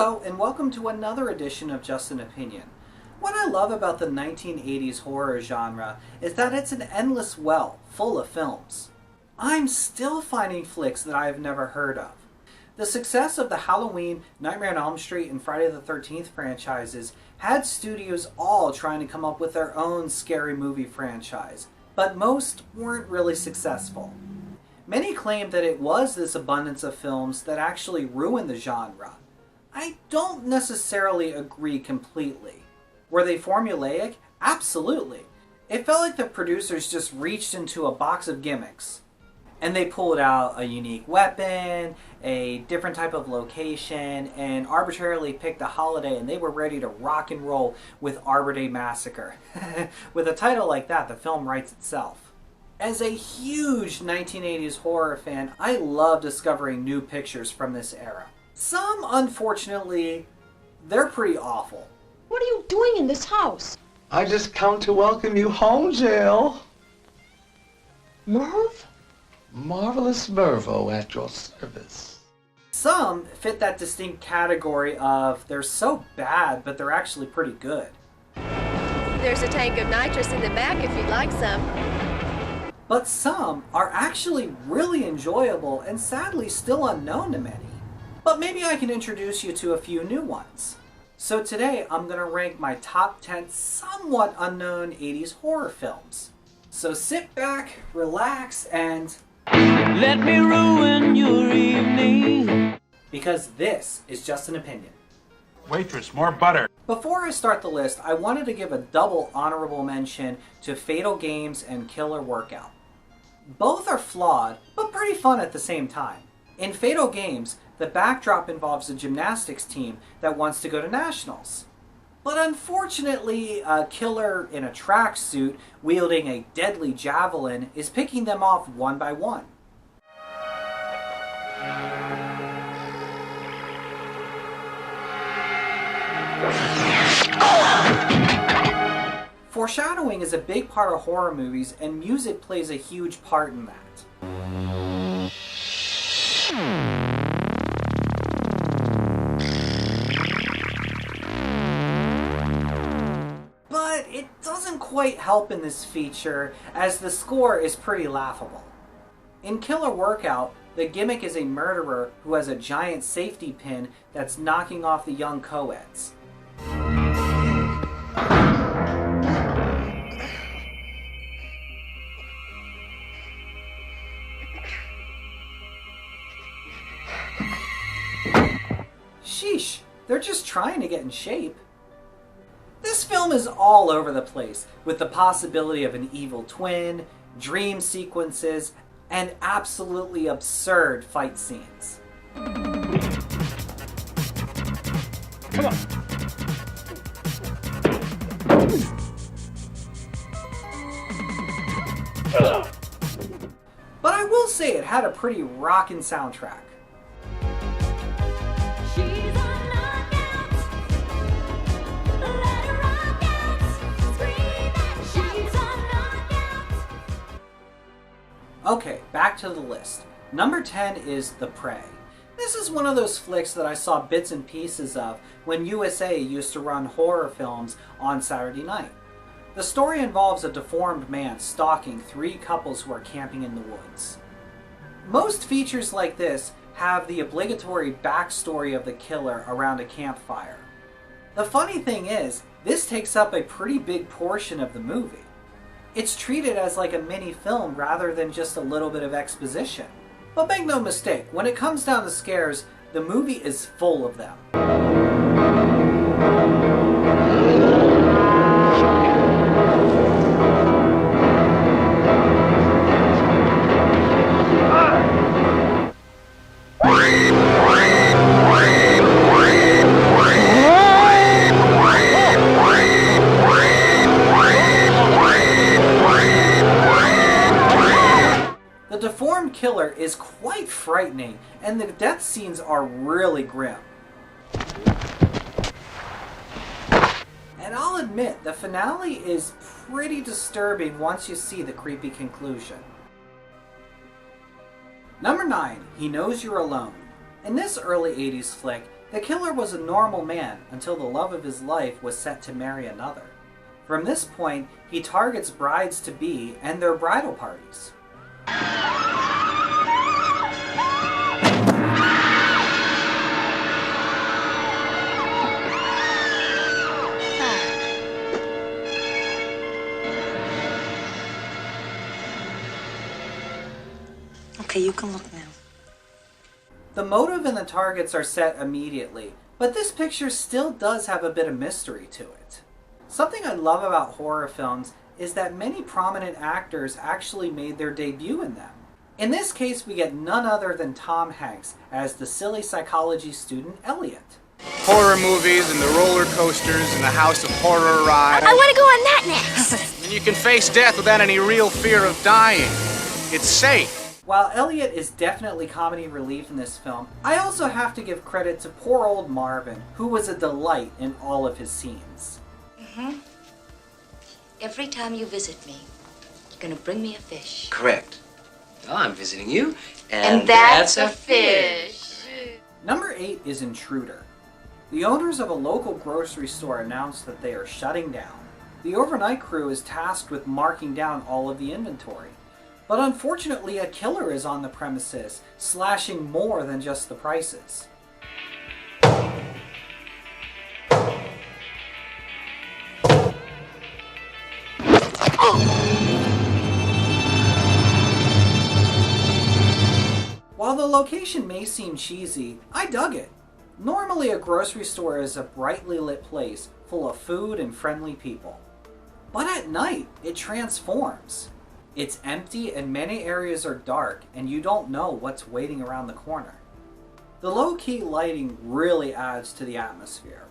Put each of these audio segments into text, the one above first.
Hello, and welcome to another edition of Just an Opinion. What I love about the 1980s horror genre is that it's an endless well full of films. I'm still finding flicks that I have never heard of. The success of the Halloween, Nightmare on Elm Street, and Friday the 13th franchises had studios all trying to come up with their own scary movie franchise, but most weren't really successful. Many claim that it was this abundance of films that actually ruined the genre. I don't necessarily agree completely. Were they formulaic? Absolutely. It felt like the producers just reached into a box of gimmicks and they pulled out a unique weapon, a different type of location, and arbitrarily picked a holiday, and they were ready to rock and roll with Arbor Day Massacre. With a title like that, the film writes itself. As a huge 1980s horror fan, I love discovering new pictures from this era. Some, unfortunately, they're pretty awful. What are you doing in this house? I just come to welcome you home, Jill. Merv? Marvelous Mervo at your service. Some fit that distinct category of they're so bad, but they're actually pretty good. There's a tank of nitrous in the back if you'd like some. But some are actually really enjoyable and sadly still unknown to many. But maybe I can introduce you to a few new ones. So today I'm going to rank my top 10 somewhat unknown 80s horror films. So sit back, relax, and let me ruin your evening. Because this is just an opinion. Waitress, more butter. Before I start the list, I wanted to give a double honorable mention to Fatal Games and Killer Workout. Both are flawed, but pretty fun at the same time. In Fatal Games, the backdrop involves a gymnastics team that wants to go to nationals. But unfortunately, a killer in a tracksuit wielding a deadly javelin is picking them off one by one. Foreshadowing is a big part of horror movies, and music plays a huge part in that. But it doesn't quite help in this feature, as the score is pretty laughable. In Killer Workout, the gimmick is a murderer who has a giant safety pin that's knocking off the young co-eds. Sheesh, they're just trying to get in shape. This film is all over the place, with the possibility of an evil twin, dream sequences, and absolutely absurd fight scenes. Come on. But I will say it had a pretty rockin' soundtrack. Okay, back to the list. Number 10 is The Prey. This is one of those flicks that I saw bits and pieces of when USA used to run horror films on Saturday night. The story involves a deformed man stalking 3 couples who are camping in the woods. Most features like this have the obligatory backstory of the killer around a campfire. The funny thing is, this takes up a pretty big portion of the movie. It's treated as like a mini film rather than just a little bit of exposition. But make no mistake, when it comes down to scares, the movie is full of them. The deformed killer is quite frightening, and the death scenes are really grim. And I'll admit, the finale is pretty disturbing once you see the creepy conclusion. Number 9, He Knows You're Alone. In this early 80s flick, The killer was a normal man until the love of his life was set to marry another. From this point, he targets brides-to-be and their bridal parties. Okay, you can look now. The motive and the targets are set immediately, but this picture still does have a bit of mystery to it. Something I love about horror films is that many prominent actors actually made their debut in them. In this case, we get none other than Tom Hanks as the silly psychology student Elliot. Horror movies and the roller coasters and the House of Horror ride. I want to go on that next. And you can face death without any real fear of dying. It's safe. While Elliot is definitely comedy relief in this film, I also have to give credit to poor old Marvin, who was a delight in all of his scenes. Every time you visit me, you're gonna bring me a fish. Correct. Well, I'm visiting you, And that's a fish. Number 8 is Intruder. The owners of a local grocery store announce that they are shutting down. The overnight crew is tasked with marking down all of the inventory. But unfortunately, a killer is on the premises, slashing more than just the prices. While the location may seem cheesy, I dug it. Normally a grocery store is a brightly lit place full of food and friendly people. But at night, it transforms. It's empty and many areas are dark and you don't know what's waiting around the corner. The low-key lighting really adds to the atmosphere.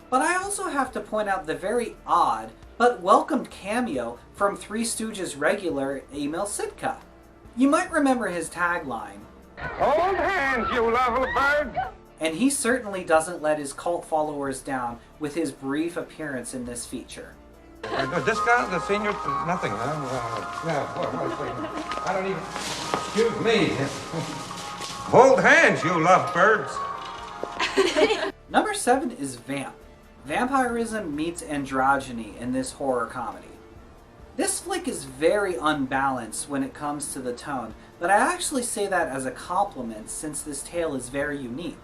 But I also have to point out the very odd but welcomed cameo from Three Stooges regular Emil Sitka. You might remember his tagline, Hold hands, you lovely bird. and he certainly doesn't let his cult followers down with his brief appearance in this feature. This guy, the senior, nothing, huh? I don't even, excuse me. Hold hands, you lovebirds. Number 7 is Vamp. Vampirism meets androgyny in this horror comedy. This flick is very unbalanced when it comes to the tone, but I actually say that as a compliment since this tale is very unique.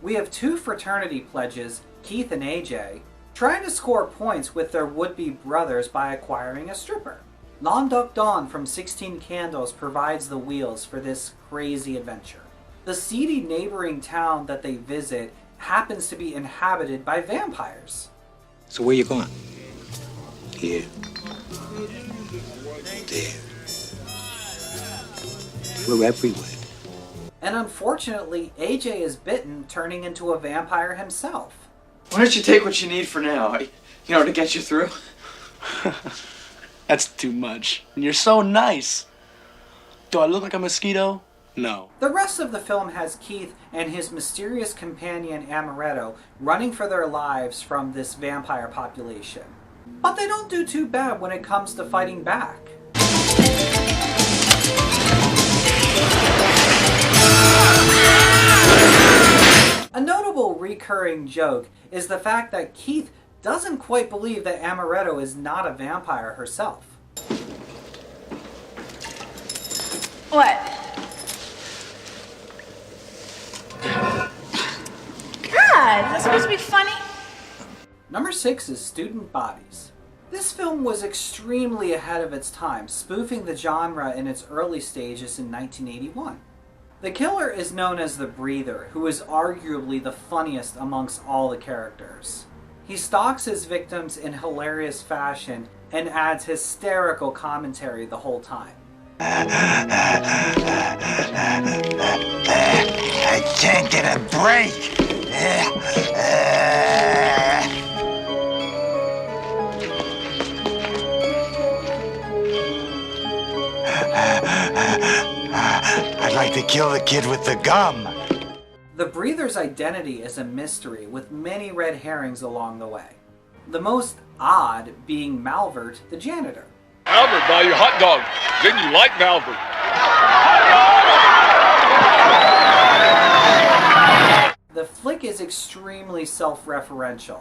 We have two fraternity pledges, Keith and AJ, trying to score points with their would-be brothers by acquiring a stripper. Non Duck Dawn from 16 Candles provides the wheels for this crazy adventure. The seedy neighboring town that they visit happens to be inhabited by vampires. So where you going? Here. There. We're everywhere. And unfortunately, AJ is bitten, turning into a vampire himself. Why don't you take what you need for now? To get you through? That's too much. And you're so nice. Do I look like a mosquito? No. The rest of the film has Keith and his mysterious companion Amaretto running for their lives from this vampire population. But they don't do too bad when it comes to fighting back. A notable recurring joke is the fact that Keith doesn't quite believe that Amaretto is not a vampire herself. What? God, is that supposed to be funny? Number 6 is Student Bodies. This film was extremely ahead of its time, spoofing the genre in its early stages in 1981. The killer is known as the Breather, who is arguably the funniest amongst all the characters. He stalks his victims in hilarious fashion and adds hysterical commentary the whole time. I can't get a break. I'd like to kill the kid with the gum. The Breather's identity is a mystery with many red herrings along the way. The most Odd being Malvert, the janitor. Malvert buy you hot dog. Then you like Malvert. The flick is extremely self-referential.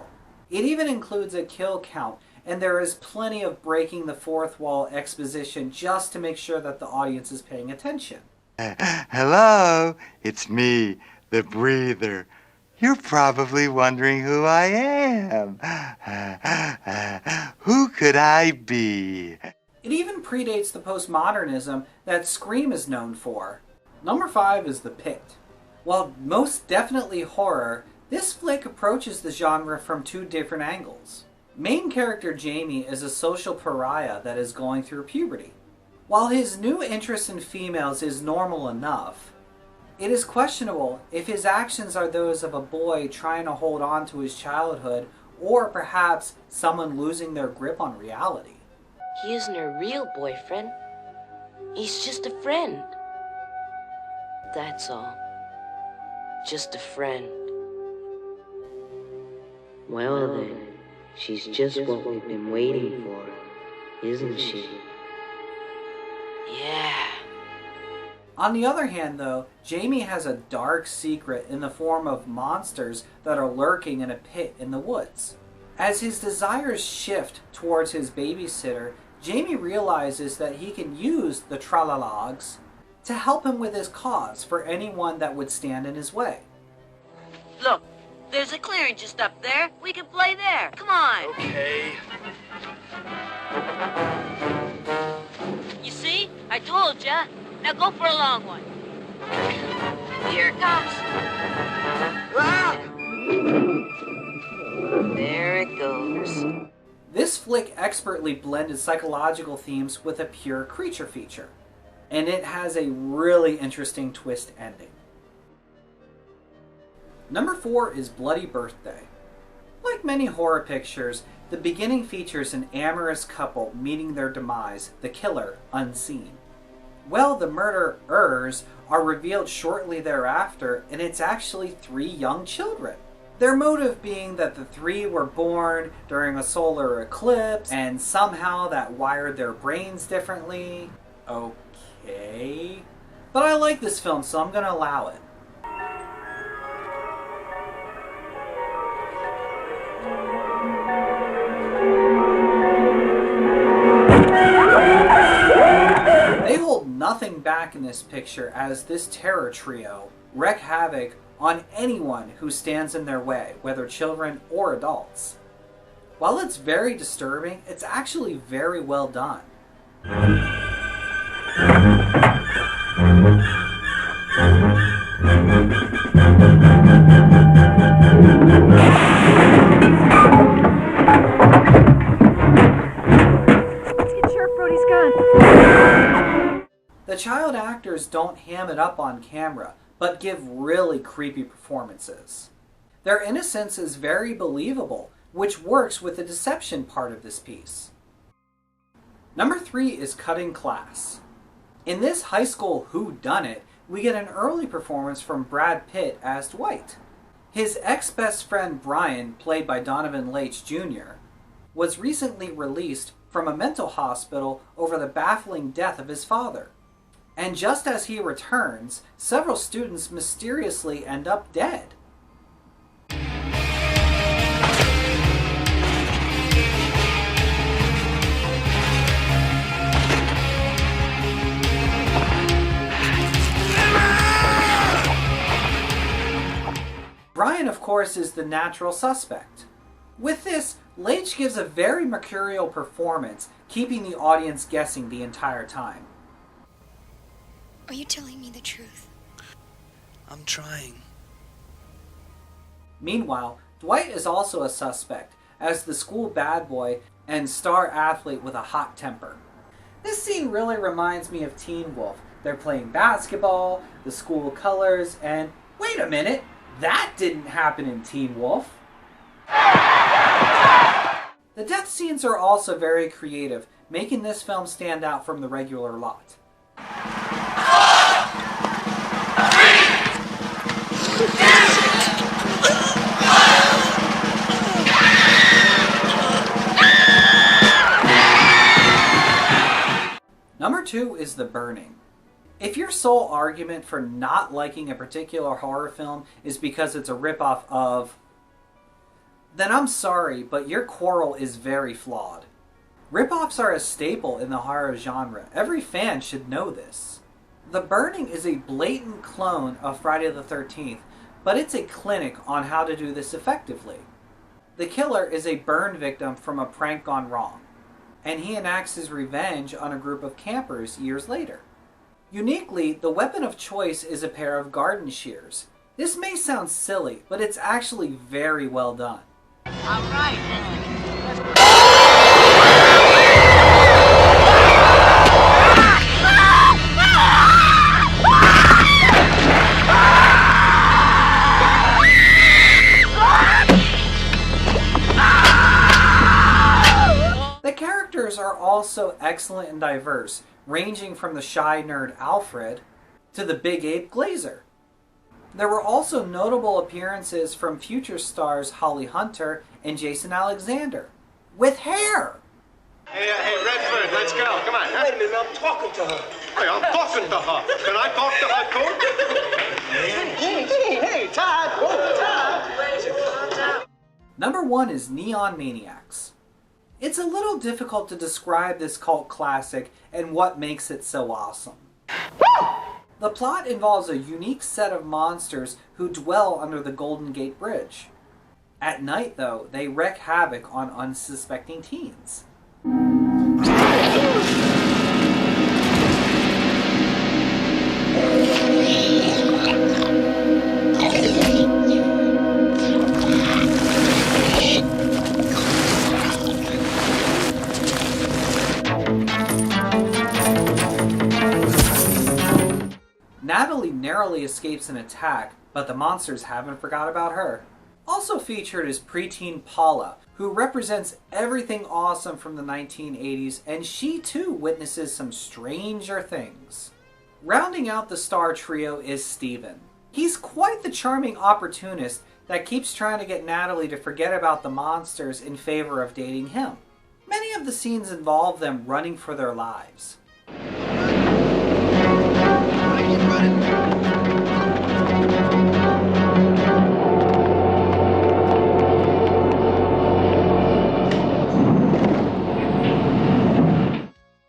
It even includes a kill count, and there is plenty of breaking the fourth wall exposition just to make sure that the audience is paying attention. Hello, it's me, the breather. You're probably wondering who I am. Who could I be? It even predates the postmodernism that Scream is known for. Number 5 is The Pit. While most definitely horror, this flick approaches the genre from two different angles. Main character Jamie is a social pariah that is going through puberty. While his new interest in females is normal enough, it is questionable if his actions are those of a boy trying to hold on to his childhood, or perhaps someone losing their grip on reality. He isn't her real boyfriend. He's just a friend. That's all. Just a friend. Well then, she's just what we've been waiting for, isn't she? Yeah. On the other hand though, Jamie has a dark secret in the form of monsters that are lurking in a pit in the woods. As his desires shift towards his babysitter, Jamie realizes that he can use the tralalogs to help him with his cause for anyone that would stand in his way. Look, there's a clearing just up there. We can play there. Come on. Okay. You see? I told ya. Now go for a long one. Here it comes. Ah! There it goes. This flick expertly blended psychological themes with a pure creature feature, and it has a really interesting twist ending. Number 4 is Bloody Birthday. Like many horror pictures, the beginning features an amorous couple meeting their demise, the killer unseen. Well, the murderers are revealed shortly thereafter, and it's actually 3 young children. Their motive being that the 3 were born during a solar eclipse, and somehow that wired their brains differently. Okay. But I like this film, so I'm gonna allow it. They hold nothing back in this picture as this terror trio wreak havoc on anyone who stands in their way, whether children or adults. While it's very disturbing, it's actually very well done. The child actors don't ham it up on camera, but give really creepy performances. Their innocence is very believable, which works with the deception part of this piece. Number 3 is Cutting Class. In this high school whodunit, we get an early performance from Brad Pitt as Dwight. His ex-best friend Brian, played by Donovan Leitch Jr., was recently released from a mental hospital over the baffling death of his father. And just as he returns, several students mysteriously end up dead. Brian, of course, is the natural suspect. With this, Leitch gives a very mercurial performance, keeping the audience guessing the entire time. Are you telling me the truth? I'm trying. Meanwhile, Dwight is also a suspect, as the school bad boy and star athlete with a hot temper. This scene really reminds me of Teen Wolf. They're playing basketball, the school colors, and wait a minute, that didn't happen in Teen Wolf. The death scenes are also very creative, making this film stand out from the regular lot. Number 2 is The Burning. If your sole argument for not liking a particular horror film is because it's a ripoff of, then I'm sorry, but your quarrel is very flawed. Ripoffs are a staple in the horror genre. Every fan should know this. The Burning is a blatant clone of Friday the 13th, but it's a clinic on how to do this effectively. The killer is a burn victim from a prank gone wrong, and he enacts his revenge on a group of campers years later. Uniquely, the weapon of choice is a pair of garden shears. This may sound silly, but it's actually very well done. All right. The characters are also excellent and diverse, ranging from the shy nerd Alfred to the big ape Glazer. There were also notable appearances from future stars Holly Hunter and Jason Alexander, with hair! Hey, Redford, let's go. Come on. Wait a minute, I'm talking to her. Hey, I'm talking to her. Can I talk to her, too? Hey, Todd. Whoa, Todd. Number 1 is Neon Maniacs. It's a little difficult to describe this cult classic and what makes it so awesome. The plot involves a unique set of monsters who dwell under the Golden Gate Bridge. At night, though, they wreak havoc on unsuspecting teens. Natalie narrowly escapes an attack, but the monsters haven't forgot about her. Also featured is preteen Paula, who represents everything awesome from the 1980s, and she too witnesses some stranger things. Rounding out the star trio is Steven. He's quite the charming opportunist that keeps trying to get Natalie to forget about the monsters in favor of dating him. Many of the scenes involve them running for their lives.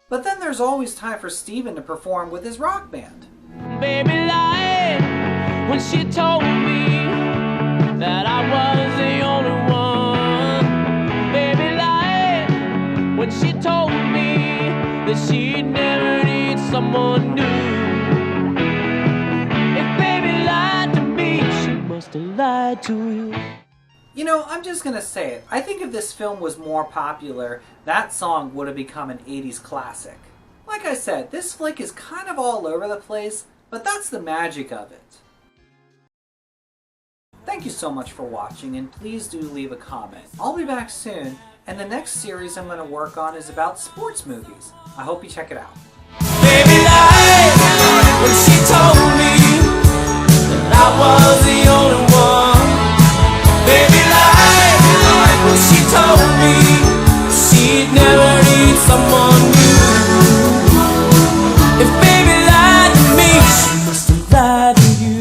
But then there's always time for Steven to perform with his rock band. Baby lied when she told me that I was the only one. Baby lied when she told me that she'd never need someone new. If baby lied to me, she must have lied to you. You know, I'm just gonna say it. I think if this film was more popular, that song would have become an 80s classic. Like I said, this flick is kind of all over the place, but that's the magic of it. Thank you so much for watching, and please do leave a comment. I'll be back soon, and the next series I'm going to work on is about sports movies. I hope you check it out. Baby lied when she told me that I was the only one. Baby lied when she told me she'd never need someone new. If baby lied to me, she must have lied to you.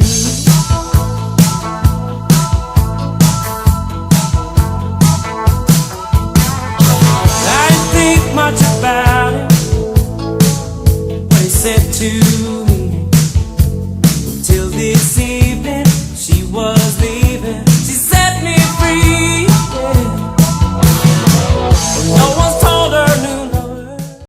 I didn't think much about it, what he said to